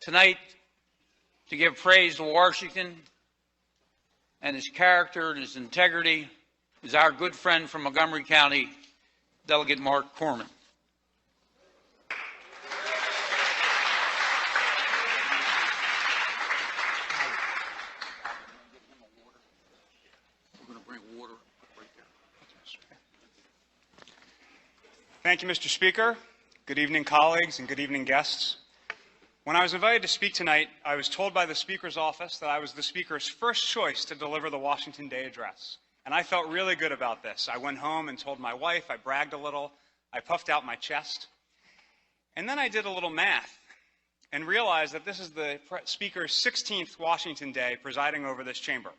Tonight, to give praise to Washington and his character and his integrity, is our good friend from Montgomery County, Delegate Mark Corman. Thank you, Mr. Speaker. Good evening, colleagues, and good evening, guests. When I was invited to speak tonight, I was told by the Speaker's office that I was the Speaker's first choice to deliver the Washington Day address. And I felt really good about this. I went home and told my wife, I bragged a little, I puffed out my chest. And then I did a little math and realized that this is the Speaker's 16th Washington Day presiding over this chamber,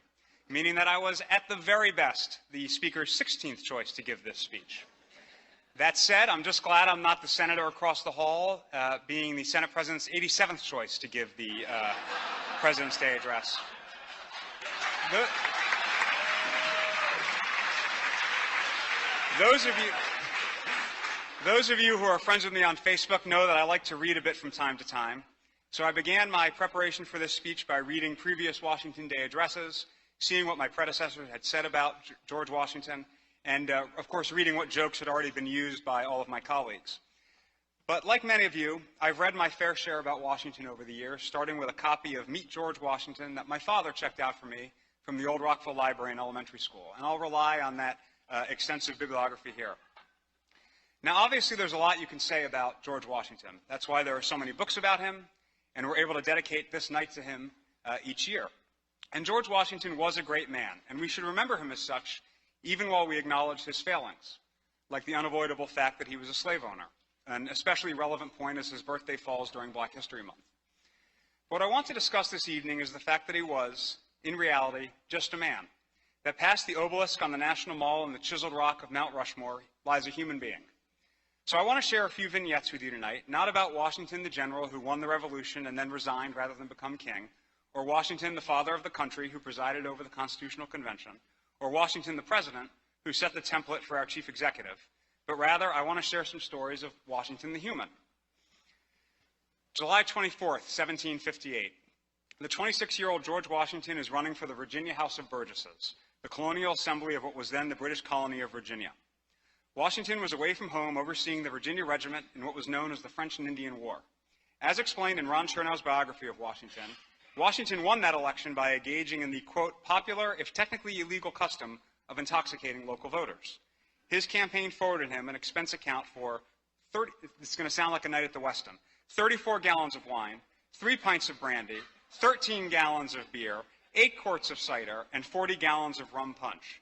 meaning that I was, at the very best, the Speaker's 16th choice to give this speech. That said, I'm just glad I'm not the senator across the hall, being the Senate President's 87th choice to give the President's Day address. Those of you who are friends with me on Facebook know that I like to read a bit from time to time. So I began my preparation for this speech by reading previous Washington Day addresses, seeing what my predecessors had said about George Washington, and, of course, reading what jokes had already been used by all of my colleagues. But like many of you, I've read my fair share about Washington over the years, starting with a copy of Meet George Washington that my father checked out for me from the old Rockville Library in elementary school, and I'll rely on that extensive bibliography here. Now, obviously, there's a lot you can say about George Washington. That's why there are so many books about him, and we're able to dedicate this night to him each year. And George Washington was a great man, and we should remember him as such, even while we acknowledge his failings, like the unavoidable fact that he was a slave owner, an especially relevant point as his birthday falls during Black History Month. What I want to discuss this evening is the fact that he was, in reality, just a man, that past the obelisk on the National Mall and the chiseled rock of Mount Rushmore lies a human being. So I want to share a few vignettes with you tonight, not about Washington the general who won the revolution and then resigned rather than become king, or Washington the father of the country who presided over the Constitutional Convention, or Washington the president, who set the template for our chief executive, but rather I want to share some stories of Washington the human. July 24th, 1758. The 26-year-old George Washington is running for the Virginia House of Burgesses, the colonial assembly of what was then the British colony of Virginia. Washington was away from home overseeing the Virginia Regiment in what was known as the French and Indian War. As explained in Ron Chernow's biography of Washington, Washington won that election by engaging in the, quote, popular, if technically illegal custom of intoxicating local voters. His campaign forwarded him an expense account for, this is going to sound like a night at the Westin, 34 gallons of wine, 3 pints of brandy, 13 gallons of beer, 8 quarts of cider, and 40 gallons of rum punch.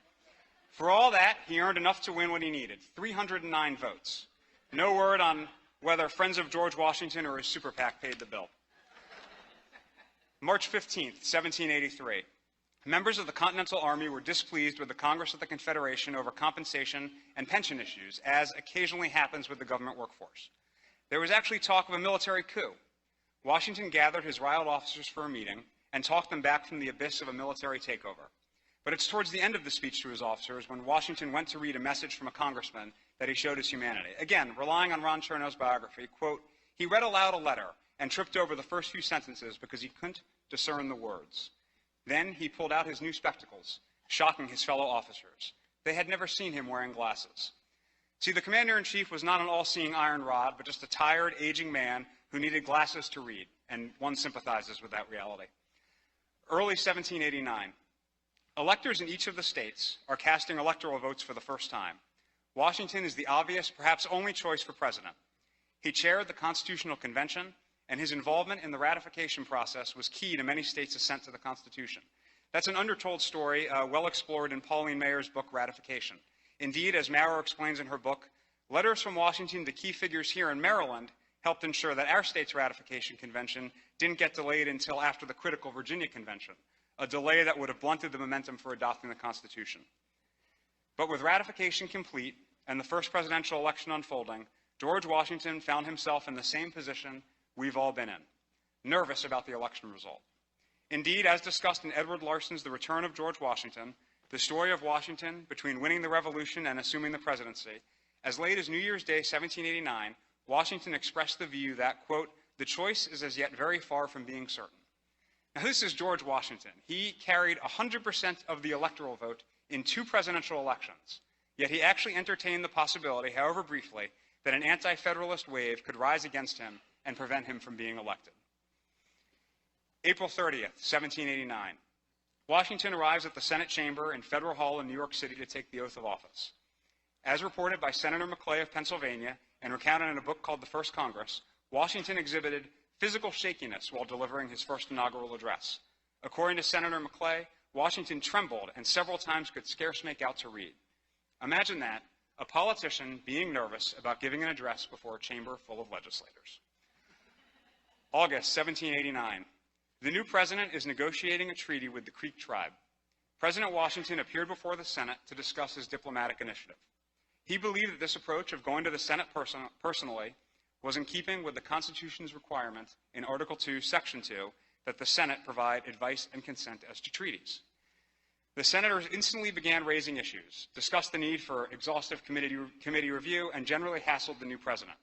For all that, he earned enough to win what he needed, 309 votes. No word on whether Friends of George Washington or his super PAC paid the bill. March 15th, 1783. Members of the Continental Army were displeased with the Congress of the Confederation over compensation and pension issues, as occasionally happens with the government workforce. There was actually talk of a military coup. Washington gathered his riled officers for a meeting and talked them back from the abyss of a military takeover. But it's towards the end of the speech to his officers, when Washington went to read a message from a congressman, that he showed his humanity. Again, relying on Ron Chernow's biography, quote, he read aloud a letter and tripped over the first few sentences because he couldn't discern the words. Then he pulled out his new spectacles, shocking his fellow officers. They had never seen him wearing glasses. See, the commander-in-chief was not an all-seeing iron rod, but just a tired, aging man who needed glasses to read, and one sympathizes with that reality. Early 1789. Electors in each of the states are casting electoral votes for the first time. Washington is the obvious, perhaps only choice for president. He chaired the Constitutional Convention, and his involvement in the ratification process was key to many states' assent to the Constitution. That's an undertold story well explored in Pauline Mayer's book, Ratification. Indeed, as Maurer explains in her book, letters from Washington to key figures here in Maryland helped ensure that our state's ratification convention didn't get delayed until after the critical Virginia Convention, a delay that would have blunted the momentum for adopting the Constitution. But with ratification complete and the first presidential election unfolding, George Washington found himself in the same position we've all been in, nervous about the election result. Indeed, as discussed in Edward Larson's The Return of George Washington, the story of Washington between winning the Revolution and assuming the presidency, as late as New Year's Day, 1789, Washington expressed the view that, quote, The choice is as yet very far from being certain. Now, this is George Washington. He carried 100% of the electoral vote in 2 presidential elections, yet he actually entertained the possibility, however briefly, that an anti-federalist wave could rise against him and prevent him from being elected. April 30th, 1789. Washington arrives at the Senate chamber in Federal Hall in New York City to take the oath of office. As reported by Senator Maclay of Pennsylvania and recounted in a book called The First Congress, Washington exhibited physical shakiness while delivering his first inaugural address. According to Senator Maclay, Washington trembled and several times could scarce make out to read. Imagine that, a politician being nervous about giving an address before a chamber full of legislators. August 1789. The new president is negotiating a treaty with the Creek tribe. President Washington appeared before the Senate to discuss his diplomatic initiative. He believed that this approach of going to the Senate personally was in keeping with the Constitution's requirement in Article 2, Section 2, that the Senate provide advice and consent as to treaties. The senators instantly began raising issues, discussed the need for exhaustive committee review, and generally hassled the new president.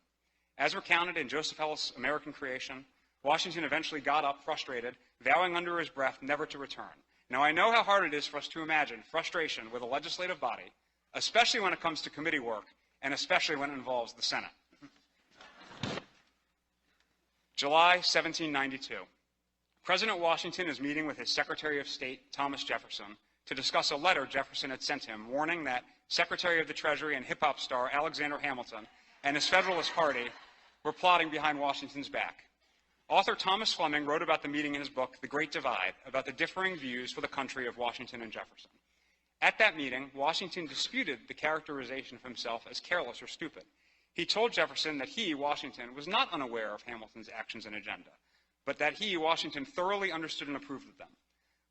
As recounted in Joseph Ellis' American Creation, Washington eventually got up, frustrated, vowing under his breath never to return. Now, I know how hard it is for us to imagine frustration with a legislative body, especially when it comes to committee work, and especially when it involves the Senate. July 1792. President Washington is meeting with his Secretary of State, Thomas Jefferson, to discuss a letter Jefferson had sent him warning that Secretary of the Treasury and hip-hop star Alexander Hamilton and his Federalist Party were plotting behind Washington's back. Author Thomas Fleming wrote about the meeting in his book, The Great Divide, about the differing views for the country of Washington and Jefferson. At that meeting, Washington disputed the characterization of himself as careless or stupid. He told Jefferson that he, Washington, was not unaware of Hamilton's actions and agenda, but that he, Washington, thoroughly understood and approved of them.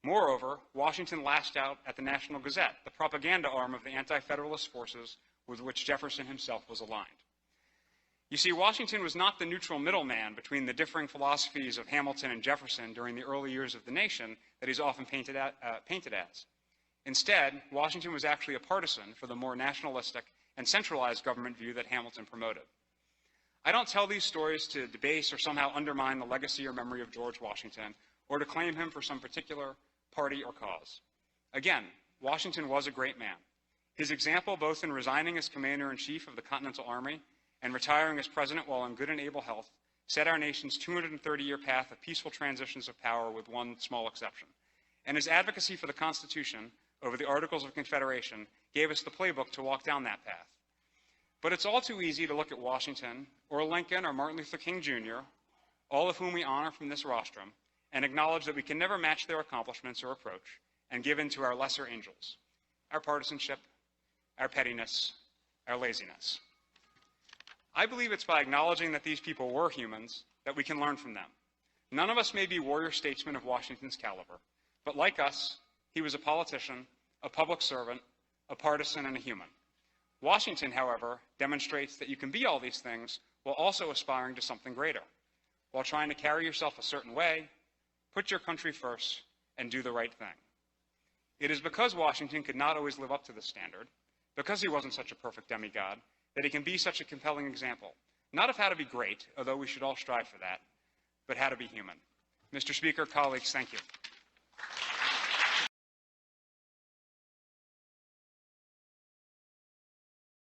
Moreover, Washington lashed out at the National Gazette, the propaganda arm of the anti-federalist forces with which Jefferson himself was aligned. You see, Washington was not the neutral middleman between the differing philosophies of Hamilton and Jefferson during the early years of the nation that he's often painted as. Instead, Washington was actually a partisan for the more nationalistic and centralized government view that Hamilton promoted. I don't tell these stories to debase or somehow undermine the legacy or memory of George Washington, or to claim him for some particular party or cause. Again, Washington was a great man. His example, both in resigning as commander-in-chief of the Continental Army and retiring as president while in good and able health, set our nation's 230-year path of peaceful transitions of power with one small exception. And his advocacy for the Constitution over the Articles of Confederation gave us the playbook to walk down that path. But it's all too easy to look at Washington, or Lincoln, or Martin Luther King Jr., all of whom we honor from this rostrum, and acknowledge that we can never match their accomplishments or approach, and give in to our lesser angels, our partisanship, our pettiness, our laziness. I believe it's by acknowledging that these people were humans that we can learn from them. None of us may be warrior statesmen of Washington's caliber, but like us, he was a politician, a public servant, a partisan, and a human. Washington, however, demonstrates that you can be all these things while also aspiring to something greater, while trying to carry yourself a certain way, put your country first, and do the right thing. It is because Washington could not always live up to this standard, because he wasn't such a perfect demigod, that he can be such a compelling example, not of how to be great, although we should all strive for that, but how to be human. Mr. Speaker, colleagues, thank you.